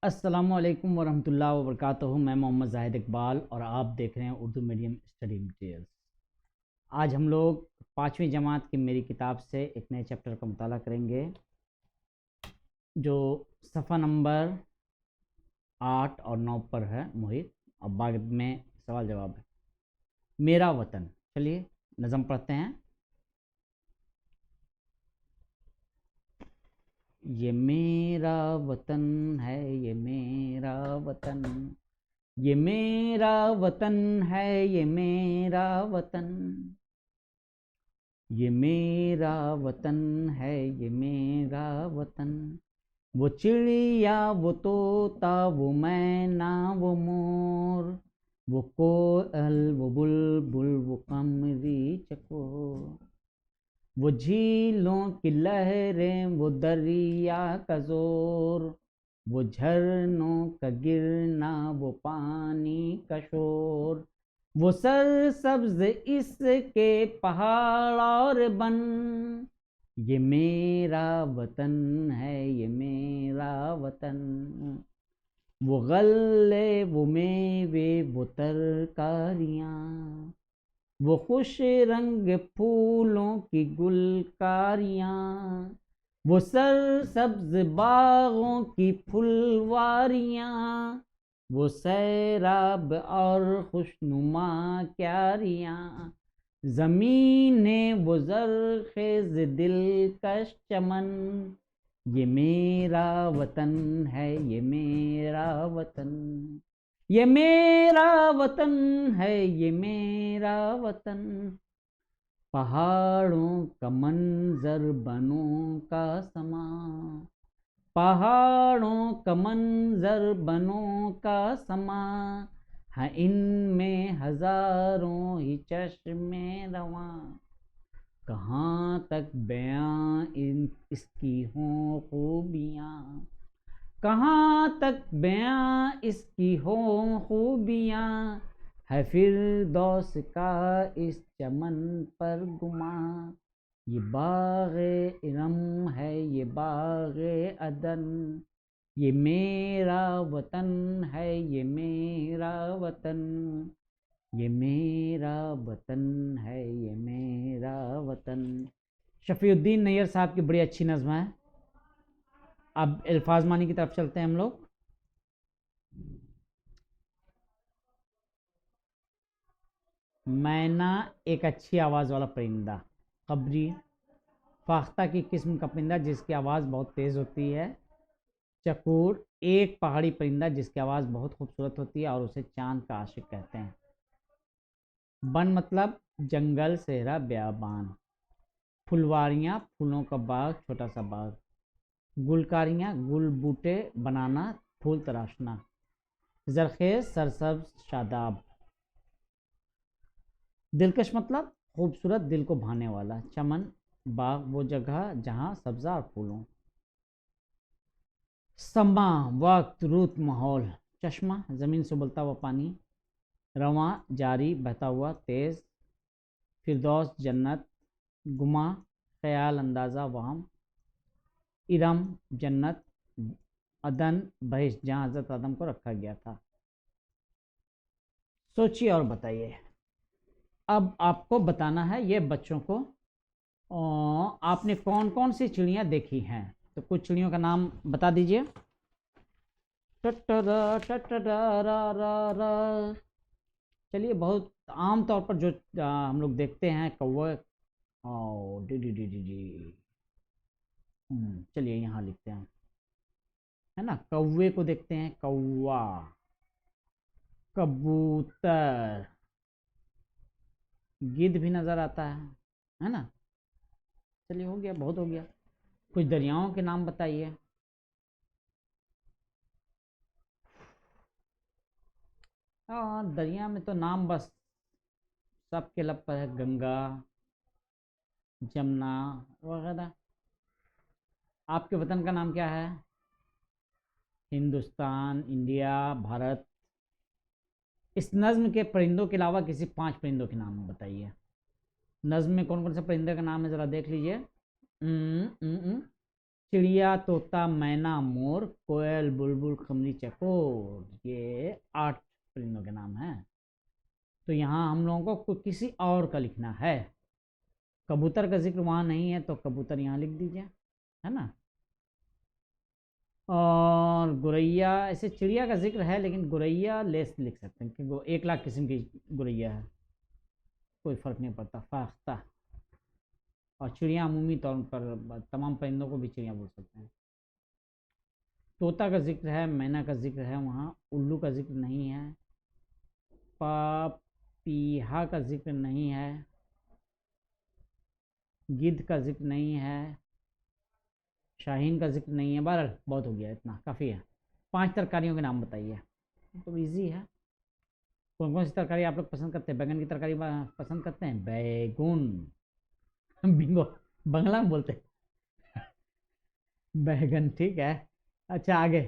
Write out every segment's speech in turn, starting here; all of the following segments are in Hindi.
अस्सलामुअलैकुम वरहमतुल्लाहि वबरकातुहू। मैं मोहम्मद जाहिद इकबाल और आप देख रहे हैं उर्दू मीडियम स्टडी मटेरियल्स। आज हम लोग 5वीं जमात की मेरी किताब से एक नए चैप्टर का मुताला करेंगे जो सफ़ा नंबर 8 और 9 पर है मोहित, और बाद में सवाल जवाब है। मेरा वतन, चलिए नज़म पढ़ते हैं। ये मेरा वतन है, ये मेरा वतन, ये मेरा वतन है, ये मेरा वतन, ये मेरा वतन है, ये मेरा वतन। वो चिड़िया, वो तोता, वो मैना, वो मोर, वो कोयल, वो बुलबुल, वो कमरी चकोर, वो झीलों की लहरें, वो दरिया का जोर, वो झरनों का गिरना, वो पानी का शोर, वो सरसब्ज इसके पहाड़ और बन। ये मेरा वतन है, ये मेरा वतन। वो गल्ले, वो मेवे, वो तरकारियाँ, वो खुश रंग फूलों की गुलकारियाँ, वो सरसब्ज बागों की फुलवारियाँ, वो सैराब और खुशनुमा क्यारियाँ, ज़मीने वो ज़रख़ेज़ दिलकश चमन। ये मेरा वतन है, ये मेरा वतन, ये मेरा वतन है, ये मेरा वतन। पहाड़ों का मंजर, बनों का समा, पहाड़ों का मंजर, बनों का समा है, इनमें हजारों ही चश्मे रवा। कहाँ तक बयां इसकी हों खूबियाँ, कहाँ तक बयां इसकी हो खूबियाँ, है फिरदौस का इस चमन पर गुमा। ये बाग़े इरम है, ये बाग़े अदन, ये मेरा वतन है, ये मेरा वतन, ये मेरा वतन है, ये मेरा वतन। शफीउद्दीन नैयर साहब की बड़ी अच्छी नज़्म है। अब अल्फाज मानी की तरफ चलते हैं हम लोग। मैना एक अच्छी आवाज़ वाला परिंदा। कबरी फाख्ता की किस्म का परिंदा जिसकी आवाज़ बहुत तेज़ होती है। चकोर एक पहाड़ी परिंदा जिसकी आवाज़ बहुत खूबसूरत होती है और उसे चांद का आशिक कहते हैं। वन मतलब जंगल, सहरा, बियाबान। फुलवारियाँ फूलों का बाग, छोटा सा बाग। गुलकारियाँ गुल बूटे बनाना, फूल तराशना। जरखेज सरसब्ज शादाब। दिलकश मतलब खूबसूरत, दिल को भाने वाला। चमन बाग वो जगह जहाँ सब्जा और फूल हों। समा वक्त, रुत, माहौल। चश्मा ज़मीन से उबलता हुआ पानी। रवां जारी, बहता हुआ, तेज़। फिरदौस जन्नत। गुमा ख्याल, अंदाज़ा, वहम। इरम जन्नत। अदन बहिश्त जहाँ हज़रत आदम को रखा गया था। सोचिए और बताइए। अब आपको बताना है ये बच्चों को, आपने कौन कौन सी चिड़ियाँ देखी हैं, तो कुछ चिड़ियों का नाम बता दीजिए। टटरा टटरा रा रा रा। चलिए, बहुत आम तौर पर जो हम लोग देखते हैं, कौवा। O D D D D D. चलिए यहाँ लिखते हैं, है ना। कौवे को देखते हैं, कौवा। कबूतर। गिद्ध भी नज़र आता है ना। चलिए हो गया, बहुत हो गया। कुछ दरियाओं के नाम बताइए। हाँ, दरिया में तो नाम बस सबके लब पर है, गंगा, जमुना वगैरह। आपके वतन का नाम क्या है? हिंदुस्तान, इंडिया, भारत। इस नज्म के परिंदों के अलावा किसी 5 परिंदों के नाम बताइए। नज्म में कौन कौन से परिंदे का नाम है, ज़रा देख लीजिए। चिड़िया, तोता, मैना, मोर, कोयल, बुलबुल, खमरी, चकोर, ये 8 परिंदों के नाम हैं। तो यहाँ हम लोगों को किसी और का लिखना है। कबूतर का जिक्र वहाँ नहीं है तो कबूतर यहाँ लिख दीजिए, है ना। और गुरैया, ऐसे चिड़िया का जिक्र है लेकिन गुरैया लेस लिख सकते हैं क्योंकि 1 लाख किस्म की गुरैया है, कोई फ़र्क नहीं पड़ता, फाख्ता। और चिड़िया अमूमी तौर पर तमाम परिंदों को भी चिड़िया बोल सकते हैं। तोता का जिक्र है, मैना का जिक्र है, वहाँ उल्लू का जिक्र नहीं है, पपीहा का जिक्र नहीं है, गिद्ध का जिक्र नहीं है, शाहीन का जिक्र नहीं है। बहरहाल बहुत हो गया, इतना काफ़ी है। 5 तरकारियों के नाम बताइए, तो इजी है। कौन कौन सी तरकारी आप लोग पसंद करते हैं? बैगन की तरकारी पसंद करते हैं? बैगुन बिंगो, बंगला में बोलते हैं बैगन, ठीक है। अच्छा आगे,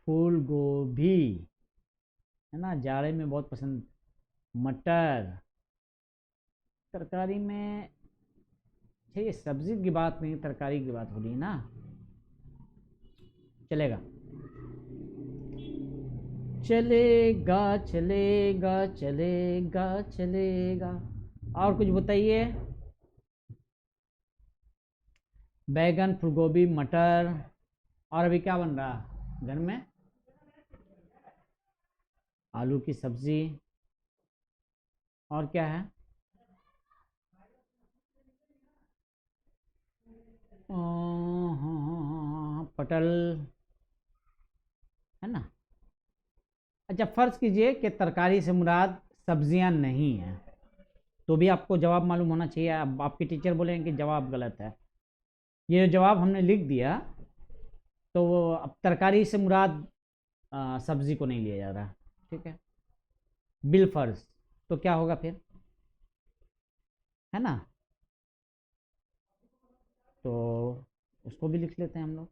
फूल गोभी, है ना, जाड़े में बहुत पसंद। मटर, तरकारी में, अच्छा ये सब्जी की बात नहीं, तरकारी की बात हो रही है ना, चलेगा चलेगा चलेगा चलेगा चलेगा। और कुछ बताइए। बैगन, फूलगोभी, मटर, और अभी क्या बन रहा घर में? आलू की सब्जी, और क्या है? पटल, है ना। अच्छा फर्ज कीजिए कि तरकारी से मुराद सब्जियां नहीं है, तो भी आपको जवाब मालूम होना चाहिए। अब आपके टीचर बोलेंगे कि जवाब गलत है, ये जो जवाब हमने लिख दिया तो अब तरकारी से मुराद सब्जी को नहीं लिया जा रहा, ठीक है, बिल फर्ज। तो क्या होगा फिर, है ना, तो उसको भी लिख लेते हैं हम लोग।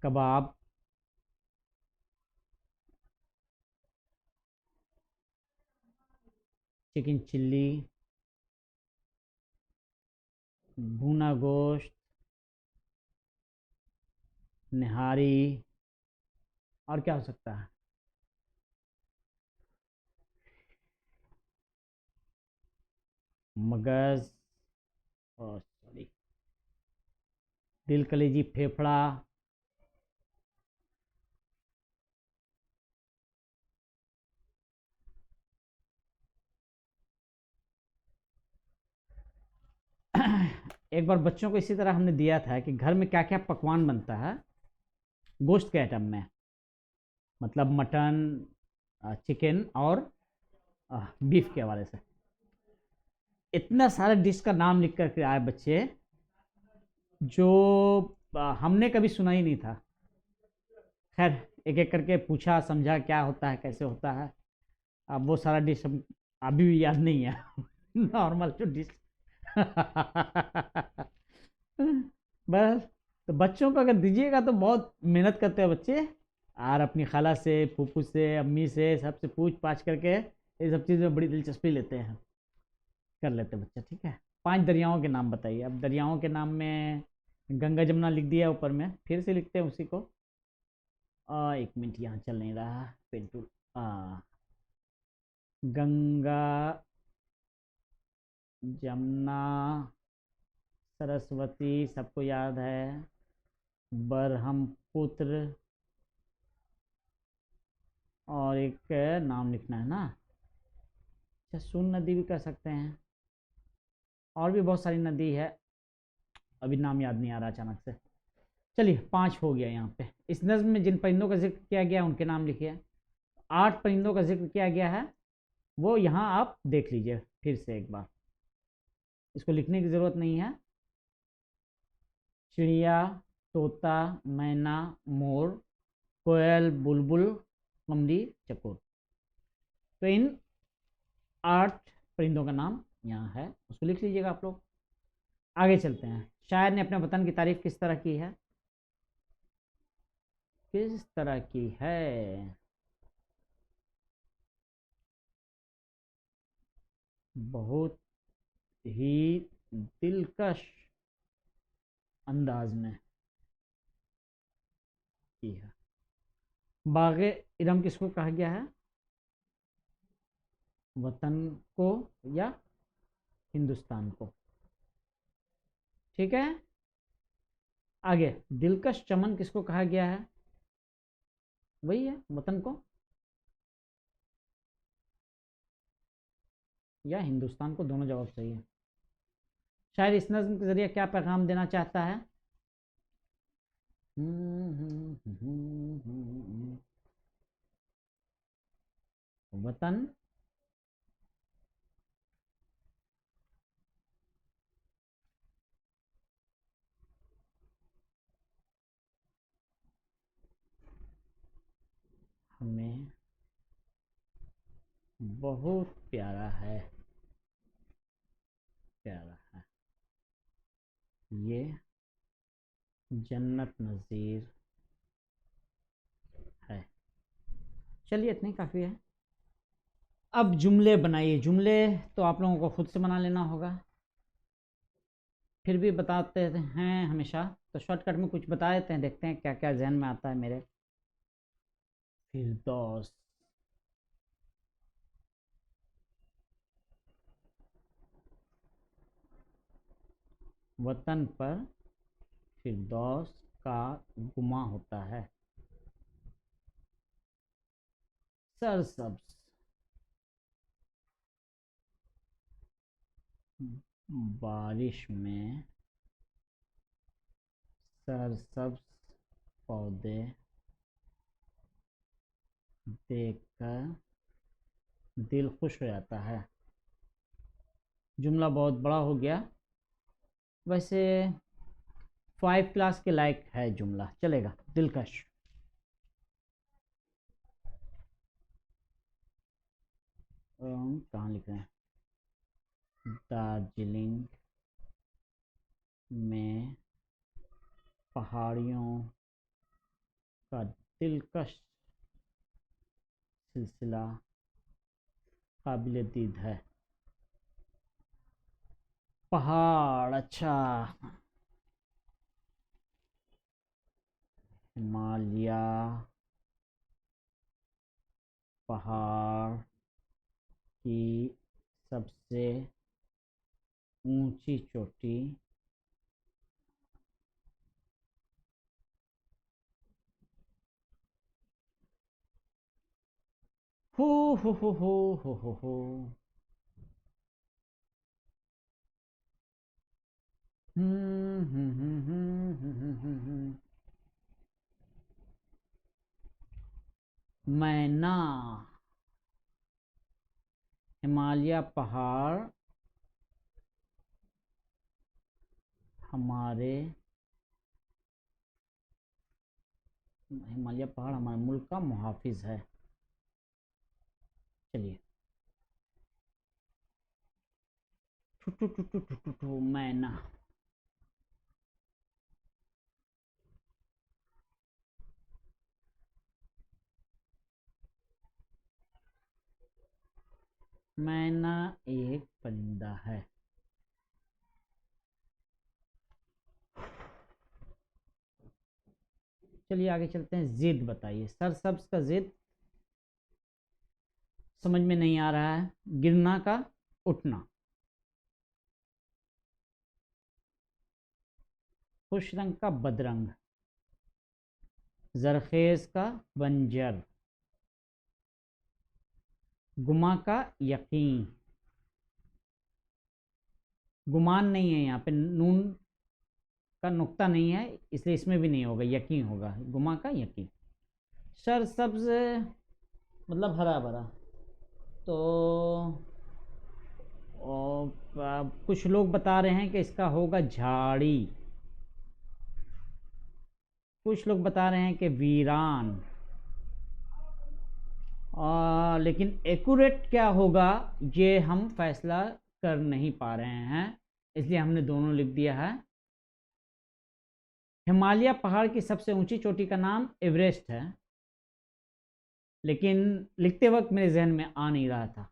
कबाब, चिकन चिल्ली, भुना गोश्त, निहारी, और क्या हो सकता है? मगज, और सॉरी, दिल, कलेजी, फेफड़ा। एक बार बच्चों को इसी तरह हमने दिया था कि घर में क्या क्या पकवान बनता है गोश्त के आइटम में, मतलब मटन, चिकन और बीफ के हवाले से। इतना सारे डिश का नाम लिख करके आए बच्चे जो हमने कभी सुना ही नहीं था। खैर एक एक करके पूछा, समझा क्या होता है, कैसे होता है। अब वो सारा डिश हम अभी भी याद नहीं है नॉर्मल जो डिश बस। तो बच्चों को अगर दीजिएगा तो बहुत मेहनत करते हैं बच्चे, और अपनी खाला से, फूफू से, अम्मी से, सबसे पूछ पाछ करके ये सब चीज़ में बड़ी दिलचस्पी लेते हैं, कर लेते हैं बच्चे, ठीक है। 5 दरियाओं के नाम बताइए। अब दरियाओं के नाम में गंगा जमुना लिख दिया ऊपर में, फिर से लिखते हैं उसी को। 1 मिनट, यहाँ चल नहीं रहा पेन टूल। गंगा, जमुना, सरस्वती सबको याद है, बरहमपुत्र, और एक नाम लिखना है ना, अच्छा सोन नदी भी कर सकते हैं, और भी बहुत सारी नदी है, अभी नाम याद नहीं आ रहा अचानक से। चलिए 5 हो गया यहाँ पे। इस नज़्म में जिन परिंदों का जिक्र किया गया उनके नाम लिखिए। 8 परिंदों का जिक्र किया गया है, वो यहाँ आप देख लीजिए फिर से एक बार, इसको लिखने की ज़रूरत नहीं है। चिड़िया, तोता, मैना, मोर, कोयल, बुलबुल, कमरी, चकोर। तो इन 8 परिंदों का नाम यहाँ है, उसको लिख लीजिएगा आप लोग। आगे चलते हैं। शायर ने अपने वतन की तारीफ किस तरह की है? किस तरह की है? बहुत ही दिलकश अंदाज में की है। बाग़े इरम किसको कहा गया है? वतन को या हिंदुस्तान को। ठीक है, आगे दिलकश चमन किसको कहा गया है? वही है, वतन को या हिंदुस्तान को, दोनों जवाब सही है। शायर इस नज्म के जरिए क्या पैगाम देना चाहता है? वतन हमें बहुत प्यारा है, प्यारा है, ये जन्नत नज़ीर है। चलिए इतनी काफ़ी है। अब जुमले बनाइए। जुमले तो आप लोगों को खुद से बना लेना होगा, फिर भी बताते हैं हमेशा, तो शॉर्टकट में कुछ बता देते हैं, देखते हैं क्या क्या जहन में आता है मेरे। फिरदौस, वतन पर फिरदौस का गुमा होता है। सरसब्ज, बारिश में सरसब्ज पौधे देखकर दिल खुश हो जाता है। जुमला बहुत बड़ा हो गया, वैसे 5 क्लास के लायक है जुमला, चलेगा। दिलकश, कहाँ लिख रहे हैं? दार्जिलिंग में पहाड़ियों का दिलकश सिलसिला काबिल दीद है। पहाड़, अच्छा, हिमालय पहाड़ की सबसे ऊंची चोटी हो हो। मैना, हिमालय पहाड़ हमारे, हिमालय पहाड़ हमारे मुल्क का मुहाफिज है। चलिए, मैना, मैना एक परिंदा है। चलिए आगे चलते हैं। जिद बताइए। सरसब्ज का जिद समझ में नहीं आ रहा है। गिरना का उठना, खुश रंग का बदरंग, जरखेज का बंजर, गुमा का यकीन, गुमान नहीं है यहाँ पे, नून का नुक्ता नहीं है इसलिए इसमें भी नहीं होगा, यकीन होगा, गुमा का यकीन। सरसब्ज मतलब हरा भरा, तो कुछ लोग बता रहे हैं कि इसका होगा झाड़ी, कुछ लोग बता रहे हैं कि वीरान, लेकिन एक्यूरेट क्या होगा ये हम फैसला कर नहीं पा रहे हैं, इसलिए हमने दोनों लिख दिया है। हिमालय पहाड़ की सबसे ऊंची चोटी का नाम एवरेस्ट है, लेकिन लिखते वक्त मेरे जहन में आ नहीं रहा था।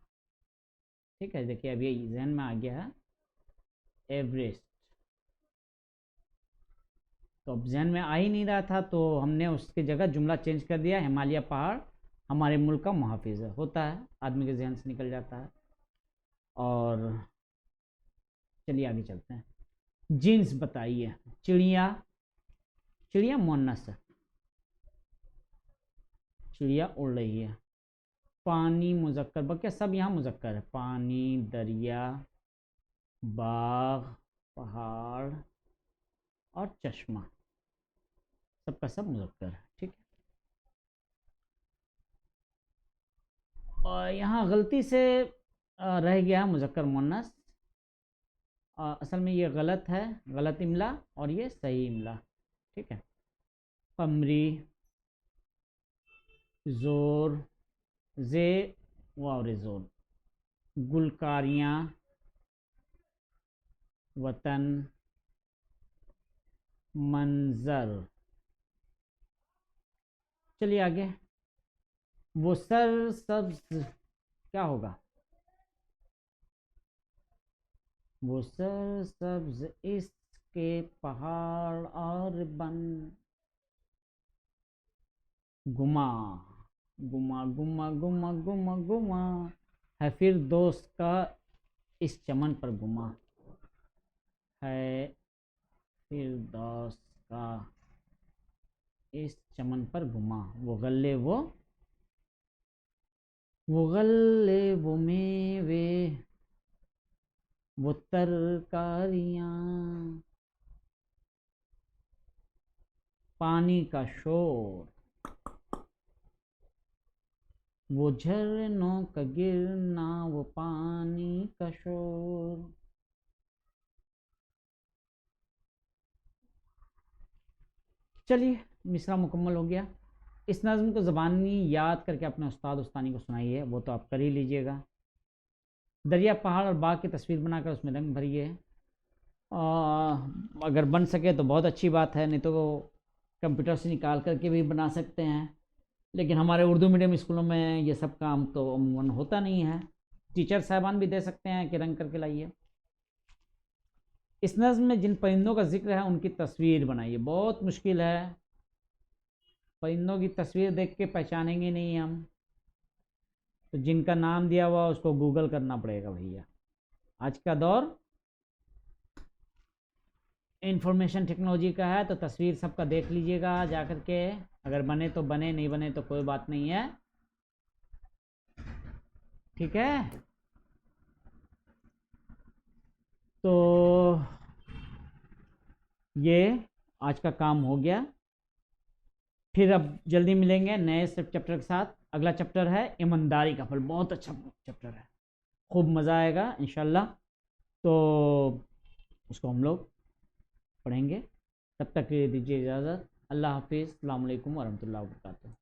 ठीक है, देखिए अभी जहन में आ गया है, एवरेस्ट। तो अब जहन में आ ही नहीं रहा था, तो हमने उसकी जगह जुमला चेंज कर दिया, हिमालय पहाड़ हमारे मुल्क का मुहाफिज है। होता है, आदमी के जहन से निकल जाता है। और चलिए आगे चलते हैं। जीन्स बताइए। चिड़िया, चिड़िया मुअन्नस है, चिड़िया उड़ रही है। पानी मुजक्कर, बल्कि सब यहाँ मुजक्कर है। पानी, दरिया, बाग, पहाड़ और चश्मा, सबका सब मुजक्कर है। ठीक है। और यहाँ गलती से रह गया मुजक्कर मुअन्नस। असल में ये गलत है, गलत इमला, और ये सही इमला। ठीक है। कमरी, जोर, जे वाव जोर। गुलकारियाँ, वतन, मंजर। चलिए आगे। वो सर सब्ज, क्या होगा? वो सर सब्ज इसके पहाड़ और बन। गुमा, गुमा गुमा गुमा गुमा गुमा है फिर दोस्त का इस चमन पर गुमा है, फिर दोस्त का इस चमन पर गुमा। वो गल्ले वो मेवे, वो तरकारियाँ, पानी का शोर, वो झरनों का गिरना, वो पानी का शोर। चलिए, मिसरा मुकम्मल हो गया। इस नज़्म को ज़बानी याद करके अपने उस्ताद उस्तानी को सुनाइए, वो तो आप कर ही लीजिएगा। दरिया, पहाड़ और बाग की तस्वीर बनाकर उसमें रंग भरिए। अगर बन सके तो बहुत अच्छी बात है, नहीं तो कंप्यूटर से निकाल करके भी बना सकते हैं। लेकिन हमारे उर्दू मीडियम स्कूलों में ये सब काम तो अमूमन होता नहीं है। टीचर साहबान भी दे सकते हैं कि रंग करके लाइए। इस नज़्म में जिन परिंदों का जिक्र है उनकी तस्वीर बनाइए। बहुत मुश्किल है, परिंदों की तस्वीर देख के पहचानेंगे नहीं हम, तो जिनका नाम दिया हुआ उसको गूगल करना पड़ेगा भैया। आज का दौर इंफॉर्मेशन टेक्नोलॉजी का है, तो तस्वीर सबका देख लीजिएगा जा कर के। अगर बने तो बने, नहीं बने तो कोई बात नहीं है। ठीक है। तो ये आज का काम हो गया। फिर अब जल्दी मिलेंगे नए चैप्टर के साथ। अगला चैप्टर है ईमानदारी का फल। बहुत अच्छा चैप्टर है, खूब मज़ा आएगा इंशाल्लाह। तो उसको हम लोग पढ़ेंगे। तब तक दीजिए इजाज़त। अल्लाह हाफिज़। अस्सलाम वालेकुम वरहमतुल्लाहि वबरकातुहू।